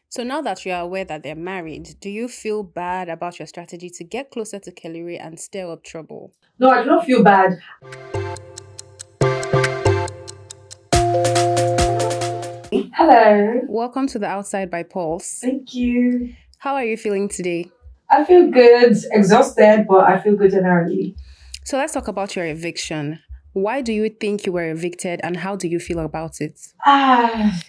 So now that you are aware that they're married, do you feel bad about your strategy to get closer to KellyRae and stir up trouble? No, I do not feel bad. Hello. Welcome to the Outside by Pulse. Thank you. How are you feeling today? I feel good, exhausted, but I feel good generally. So let's talk about your eviction. Why do you think you were evicted and how do you feel about it? Ah,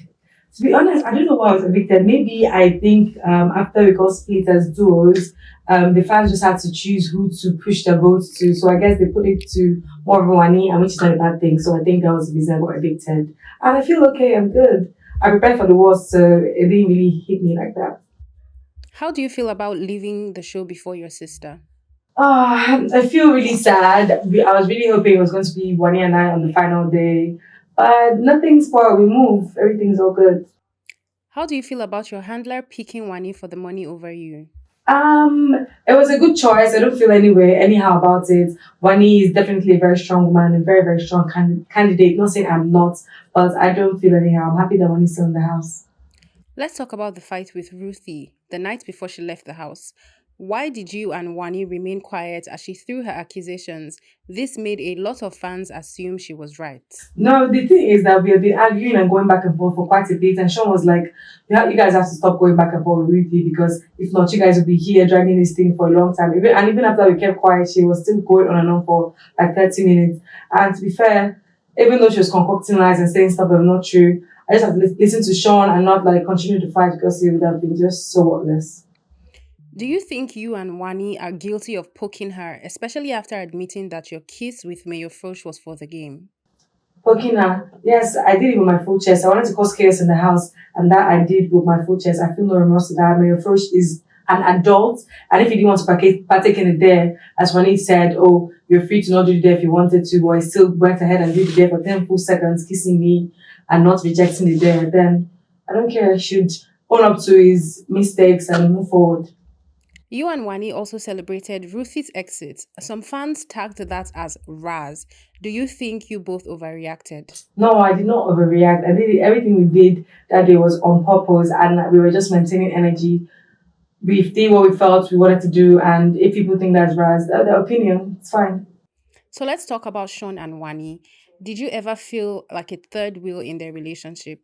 to be honest, I don't know why I was evicted. Maybe I think after we got split as duos, the fans just had to choose who to push their votes to. So I guess they put it to more of money, and which is not a bad thing. So I think that was the reason I got evicted. And I feel okay, I'm good. I prepared for the worst, so it didn't really hit me like that. How do you feel about leaving the show before your sister? I feel really sad. I was really hoping it was going to be Wani and I on the final day, but nothing spoiled. We move. Everything's all good. How do you feel about your handler picking Wani for the money over you? It was a good choice. I don't feel anyhow about it. Wani is definitely a very strong woman, a very, very strong candidate. Not saying I'm not, but I don't feel anyhow. I'm happy that Wani's still in the house. Let's talk about the fight with Ruthie the night before she left the house. Why did you and Wani remain quiet as she threw her accusations? This made a lot of fans assume she was right. No, the thing is that we have been arguing and going back and forth for quite a bit. And Sean was like, you guys have to stop going back and forth with Ruthie because if not, you guys will be here dragging this thing for a long time. Even after we kept quiet, she was still going on and on for like 30 minutes. And to be fair, even though she was concocting lies and saying stuff that were not true, I just have to listen to Sean and not like continue to fight because it would have been just so worthless. Do you think you and Wani are guilty of poking her, especially after admitting that your kiss with Mayor Frosh was for the game? Pokina, yes, I did it with my full chest. I wanted to cause chaos in the house, and that I did with my full chest. I feel no remorse to that. Mayor Frosh is an adult, and if he didn't want to partake in it there, as when he said, "Oh, you're free to not do it there if you wanted to," but he still went ahead and did it there for 10 full seconds, kissing me and not rejecting it there, then I don't care. He should own up to his mistakes and move forward. You and Wani also celebrated Ruthie's exit. Some fans tagged that as Raz. Do you think you both overreacted? No, I did not overreact. I did everything we did that day was on purpose, and we were just maintaining energy. We did what we felt we wanted to do, and if people think that's right, their opinion. It's fine. So let's talk about Sean and Wani. Did you ever feel like a third wheel in their relationship?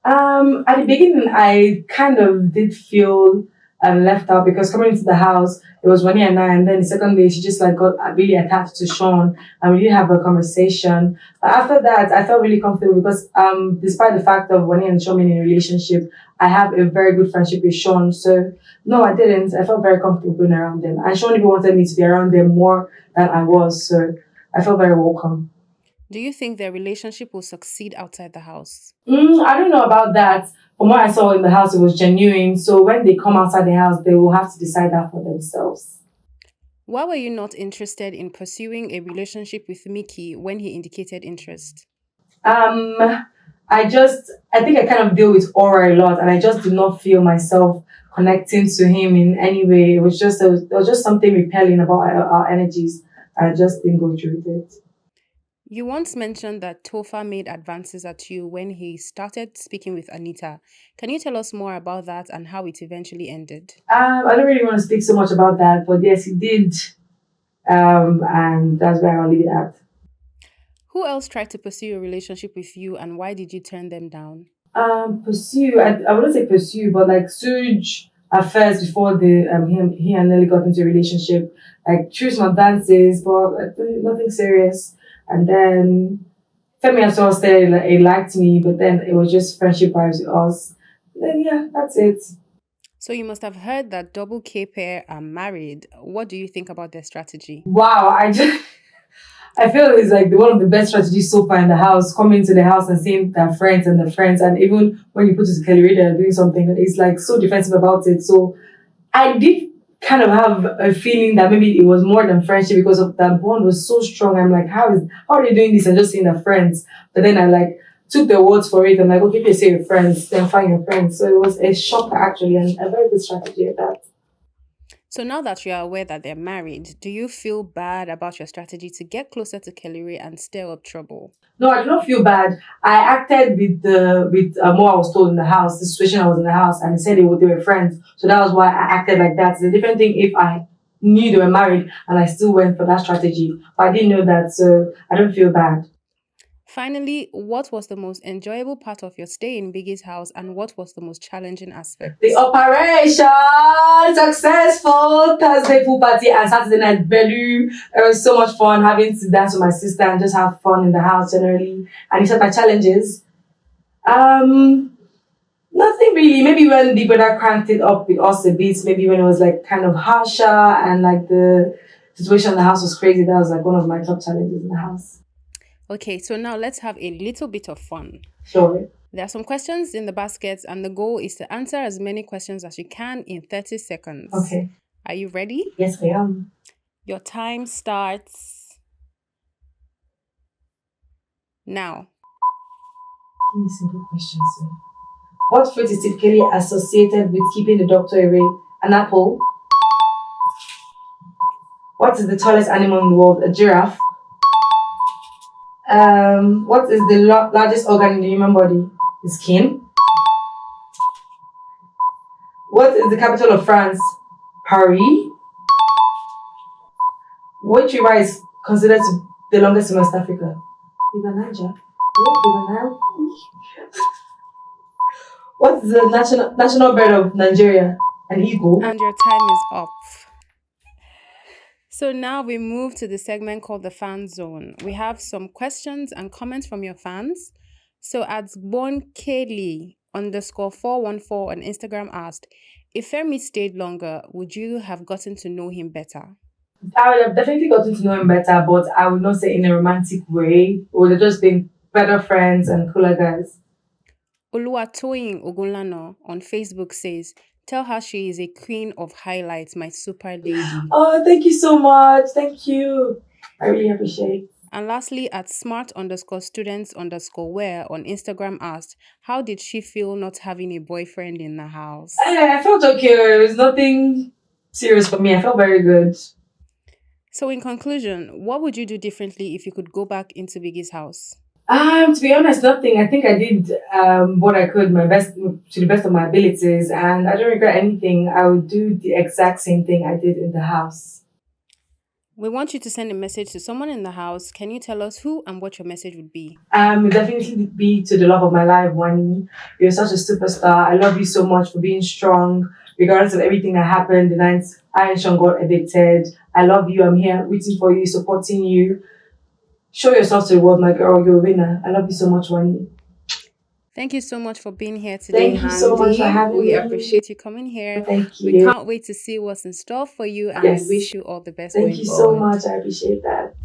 At the beginning, I kind of did feel left out because coming into the house, it was Wani and I, and then the second day, she just like got really attached to Sean, and we did have a conversation. But after that, I felt really comfortable because despite the fact of Wani and Sean being in a relationship, I have a very good friendship with Sean. So no, I didn't. I felt very comfortable being around them, and Sean even wanted me to be around them more than I was. So I felt very welcome. Do you think their relationship will succeed outside the house? I don't know about that. From what I saw in the house, it was genuine. So when they come outside the house, they will have to decide that for themselves. Why were you not interested in pursuing a relationship with Mickey when he indicated interest? Um, I think I kind of deal with aura a lot, and I just did not feel myself connecting to him in any way. There was just something repelling about our energies. I just didn't go through with it. You once mentioned that Tofa made advances at you when he started speaking with Anita. Can you tell us more about that and how it eventually ended? I don't really want to speak so much about that, but yes, he did. And that's where I'll leave it at. Who else tried to pursue a relationship with you and why did you turn them down? Pursue. I wouldn't say pursue, but like Suj at first before he and Nelly got into a relationship, like through some dances, but nothing serious. And then Femi as well said like, he liked me, but then it was just friendship vibes with us. Then yeah, that's it. So you must have heard that Double K pair are married. What do you think about their strategy? Wow, I feel it's like one of the best strategies so far in the house, coming to the house and seeing their friends, and even when you put it to KellyRae, they're doing something, it's like so defensive about it. So I did kind of have a feeling that maybe it was more than friendship because of that bond was so strong. I'm like, how are they doing this and just seeing their friends? But then I like took their words for it. I'm like, okay, if you say your friends, then find your friends. So it was a shocker actually and a very good strategy at that. So now that you are aware that they're married, do you feel bad about your strategy to get closer to KellyRae and stir up trouble? No, I do not feel bad. I acted with what I was told in the house, the situation I was in the house, and they said they were friends. So that was why I acted like that. It's a different thing if I knew they were married and I still went for that strategy. But I didn't know that, so I don't feel bad. Finally, what was the most enjoyable part of your stay in Biggie's house and what was the most challenging The aspect? operation successful Thursday pool party and Saturday night Bellu. It was so much fun having to dance with my sister and just have fun in the house generally. And you said my challenges. Um, Nothing really. Maybe when the brother cranked it up with us a bit. Maybe when it was like kind of harsher and like the situation in the house was crazy. That was like one of my top challenges in the house. Okay, so now let's have a little bit of fun. Sure. There are some questions in the baskets, and the goal is to answer as many questions as you can in 30 seconds. Okay. Are you ready? Yes, I am. Your time starts now. Give me simple questions, sir. What fruit is typically associated with keeping the doctor away? An apple. What is the tallest animal in the world? A giraffe. What is the largest organ in the human body? The skin. What is the capital of France? Paris. Which river is considered to be the longest in West Africa? BBnaija. BBnaija. What is the national bird of Nigeria? An eagle. And your time is up. So now we move to the segment called the fan zone. We have some questions and comments from your fans. So at Born Kelly underscore 414 on Instagram asked, if Femi stayed longer, would you have gotten to know him better? I would have definitely gotten to know him better, but I would not say in a romantic way. We would have just been better friends and cooler guys. Oluwatoyin Ogunlana on Facebook says, tell her she is a queen of highlights, my super lady. Oh, thank you so much. Thank you. I really appreciate it. And lastly, at smart underscore students underscore where on Instagram asked, how did she feel not having a boyfriend in the house? I felt okay. It was nothing serious for me. I felt very good. So in conclusion, what would you do differently if you could go back into Biggie's house? To be honest, nothing. I think I did what I could, my best to the best of my abilities, and I don't regret anything. I would do the exact same thing I did in the house. We want you to send a message to someone in the house. Can you tell us who and what your message would be? It definitely be to the love of my life, Wani. You're such a superstar. I love you so much for being strong, regardless of everything that happened. The night I and Sean got evicted. I love you. I'm here rooting for you, supporting you. Show yourself to the world, my girl. You're a winner. I love you so much, Wani. Thank you so much for being here today, Thank you so much for Handi. having We me. appreciate you coming here. Thank We you. can't wait to see what's in store for you, and Yes. we wish you all the best Thank going you so forward. much. I appreciate that.